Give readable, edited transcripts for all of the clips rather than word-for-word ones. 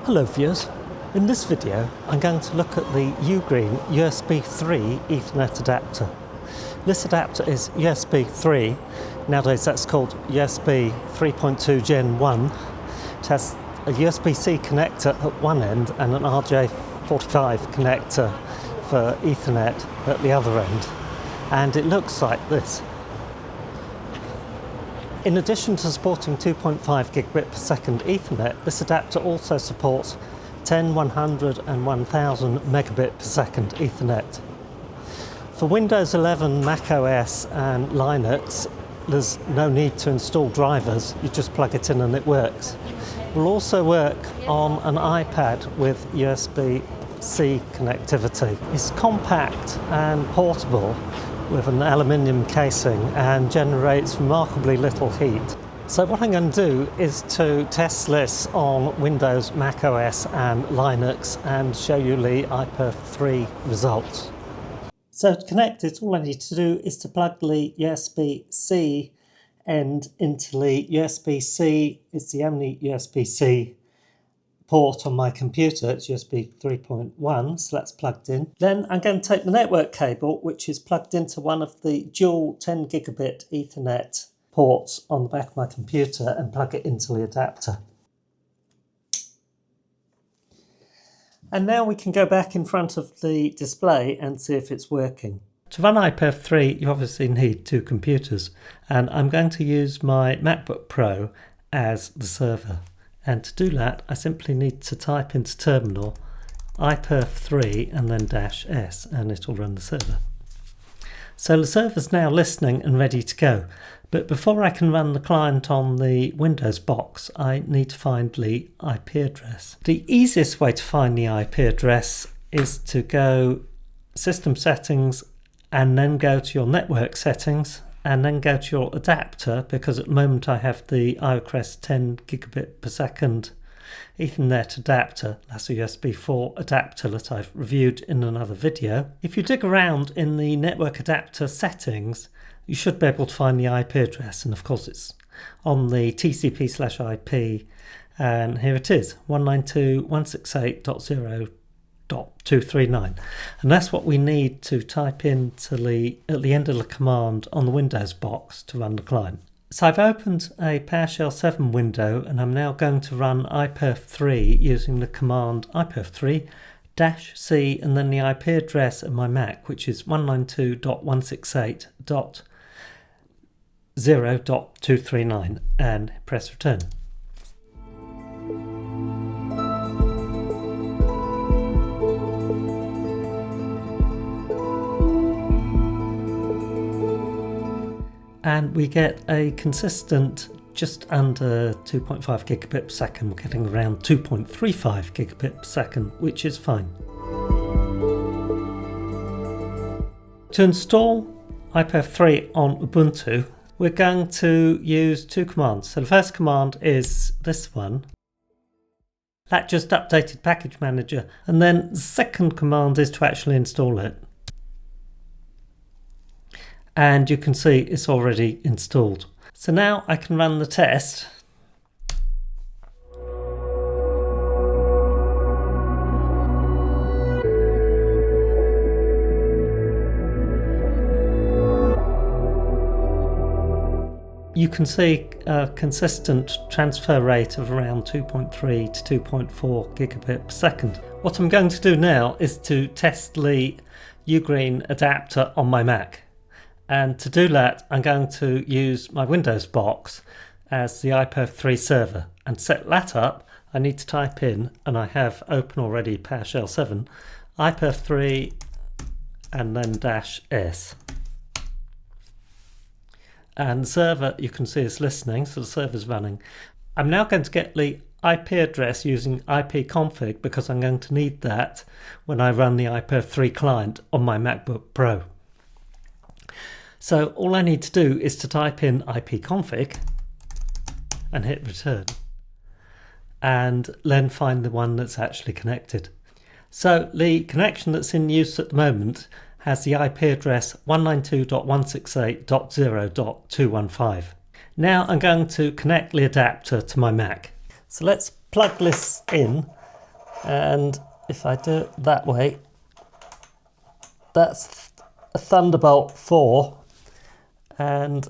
Hello viewers, in this video I'm going to look at the UGREEN USB 3 Ethernet adapter. This adapter is USB 3, nowadays that's called USB 3.2 Gen 1. It has a USB-C connector at one end and an RJ45 connector for Ethernet at the other end, and it looks like this. In addition to supporting 2.5 gigabit per second Ethernet, this adapter also supports 10, 100 and 1000 megabit per second Ethernet. For Windows 11, macOS and Linux, there's no need to install drivers, you just plug it in and it works. It will also work on an iPad with USB-C connectivity. It's compact and portable, with an aluminium casing, and generates remarkably little heat. So what I'm going to do is to test this on Windows, macOS and Linux and show you the iPerf 3 results. So to connect it, all I need to do is to plug the USB-C end into the USB-C. It's the only USB-C port on my computer. It's USB 3.1, so that's plugged in. Then I'm going to take the network cable, which is plugged into one of the dual 10 gigabit Ethernet ports on the back of my computer, and plug it into the adapter. And now we can go back in front of the display and see if it's working. To run iPerf 3 you obviously need two computers, and I'm going to use my MacBook Pro as the server. And to do that, I simply need to type into terminal iPerf 3 and then -s, and it will run the server. So the server's now listening and ready to go. But before I can run the client on the Windows box, I need to find the IP address. The easiest way to find the IP address is to go System Settings and then go to your Network Settings, and then go to your adapter, because at the moment I have the iRequest 10 gigabit per second Ethernet adapter. That's a USB 4 adapter that I've reviewed in another video. If you dig around in the network adapter settings, you should be able to find the IP address, and of course it's on the TCP/IP, and here it is, 192.168.0.239, and that's what we need to type into at the end of the command on the Windows box to run the client. So I've opened a PowerShell 7 window, and I'm now going to run iPerf 3 using the command iPerf 3 -c and then the IP address of my Mac, which is 192.168.0.239, and press return. And we get a consistent just under 2.5 gigabit per second. We're getting around 2.35 gigabit per second, which is fine. To install iPerf 3 on Ubuntu, we're going to use two commands. So the first command is this one. That just updated Package Manager. And then the second command is to actually install it. And you can see it's already installed. So now I can run the test. You can see a consistent transfer rate of around 2.3 to 2.4 gigabit per second. What I'm going to do now is to test the UGREEN adapter on my Mac. And to do that, I'm going to use my Windows box as the iPerf 3 server. And to set that up, I need to type in, and I have open already PowerShell 7, iPerf 3 and then -s. And the server, you can see, is listening, so the server's running. I'm now going to get the IP address using ipconfig, because I'm going to need that when I run the iPerf 3 client on my MacBook Pro. So all I need to do is to type in ipconfig and hit return, and then find the one that's actually connected. So the connection that's in use at the moment has the IP address 192.168.0.215. Now I'm going to connect the adapter to my Mac. So let's plug this in And if I do it that way, that's a Thunderbolt 4. And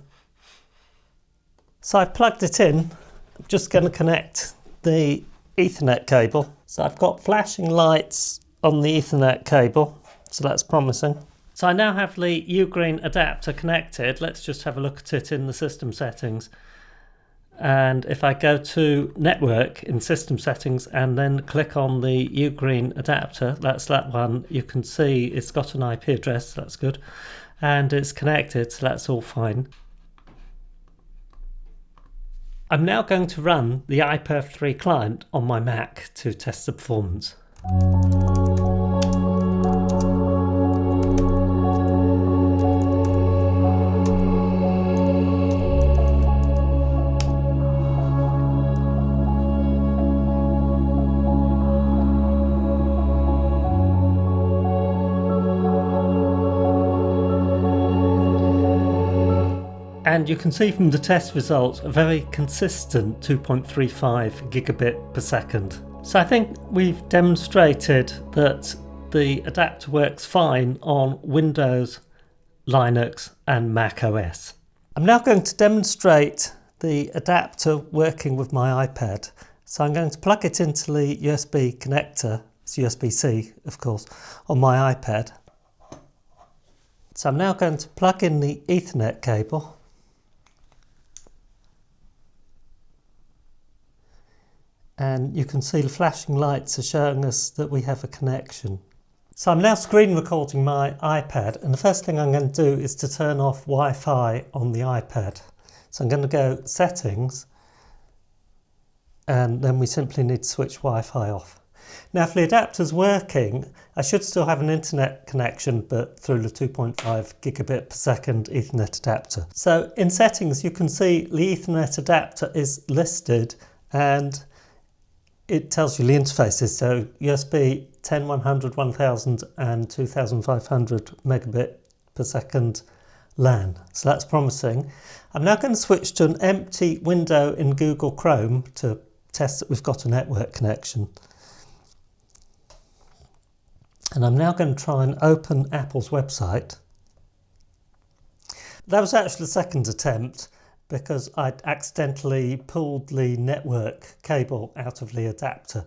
so I've plugged it in. I'm just going to connect the Ethernet cable. So I've got flashing lights on the Ethernet cable, so that's promising. So I now have the UGREEN adapter connected. Let's just have a look at it in the system settings. And if I go to network in system settings and then click on the UGREEN adapter, that's that one, you can see it's got an IP address, that's good. And it's connected, so that's all fine. I'm now going to run the iPerf 3 client on my Mac to test the performance. And you can see from the test results a very consistent 2.35 gigabit per second. So I think we've demonstrated that the adapter works fine on Windows, Linux and macOS. I'm now going to demonstrate the adapter working with my iPad. So I'm going to plug it into the USB connector, it's USB-C of course, on my iPad. So I'm now going to plug in the Ethernet cable. And you can see the flashing lights are showing us that we have a connection. So I'm now screen recording my iPad, and the first thing I'm going to do is to turn off Wi-Fi on the iPad. So I'm going to go settings, and then we simply need to switch Wi-Fi off. Now if the adapter's working, I should still have an internet connection, but through the 2.5 gigabit per second Ethernet adapter. So in settings you can see the Ethernet adapter is listed, and it tells you the interfaces, so USB 10, 100, 1000 and 2500 megabit per second LAN. So that's promising. I'm now going to switch to an empty window in Google Chrome to test that we've got a network connection. And I'm now going to try and open Apple's website. That was actually the second attempt, because I'd accidentally pulled the network cable out of the adapter.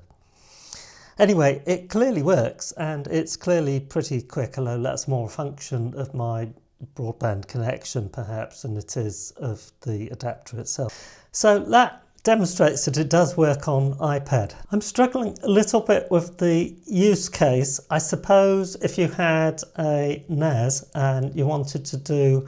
Anyway, it clearly works and it's clearly pretty quick, although that's more a function of my broadband connection perhaps than it is of the adapter itself. So that demonstrates that it does work on iPad. I'm struggling a little bit with the use case. I suppose if you had a NAS and you wanted to do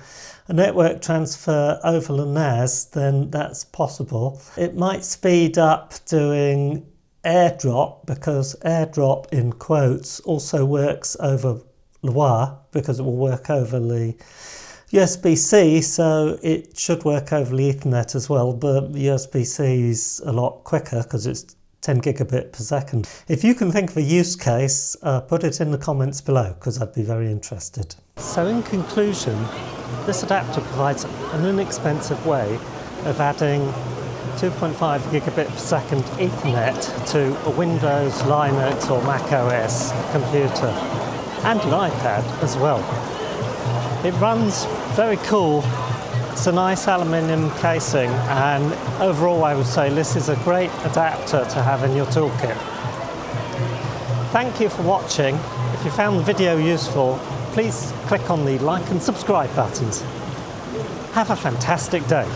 a network transfer over the NAS, then that's possible. It might speed up doing AirDrop, because AirDrop in quotes also works over the wire, because it will work over the USB-C, so it should work over the Ethernet as well, but the USB-C is a lot quicker because it's 10 gigabit per second. If you can think of a use case, put it in the comments below, because I'd be very interested. So in conclusion, this adapter provides an inexpensive way of adding 2.5 gigabit per second Ethernet to a Windows, Linux or macOS computer, and an iPad as well. It runs very cool. It's a nice aluminium casing, and overall I would say this is a great adapter to have in your toolkit. Thank you for watching. If you found the video useful, please click on the like and subscribe buttons. Have a fantastic day.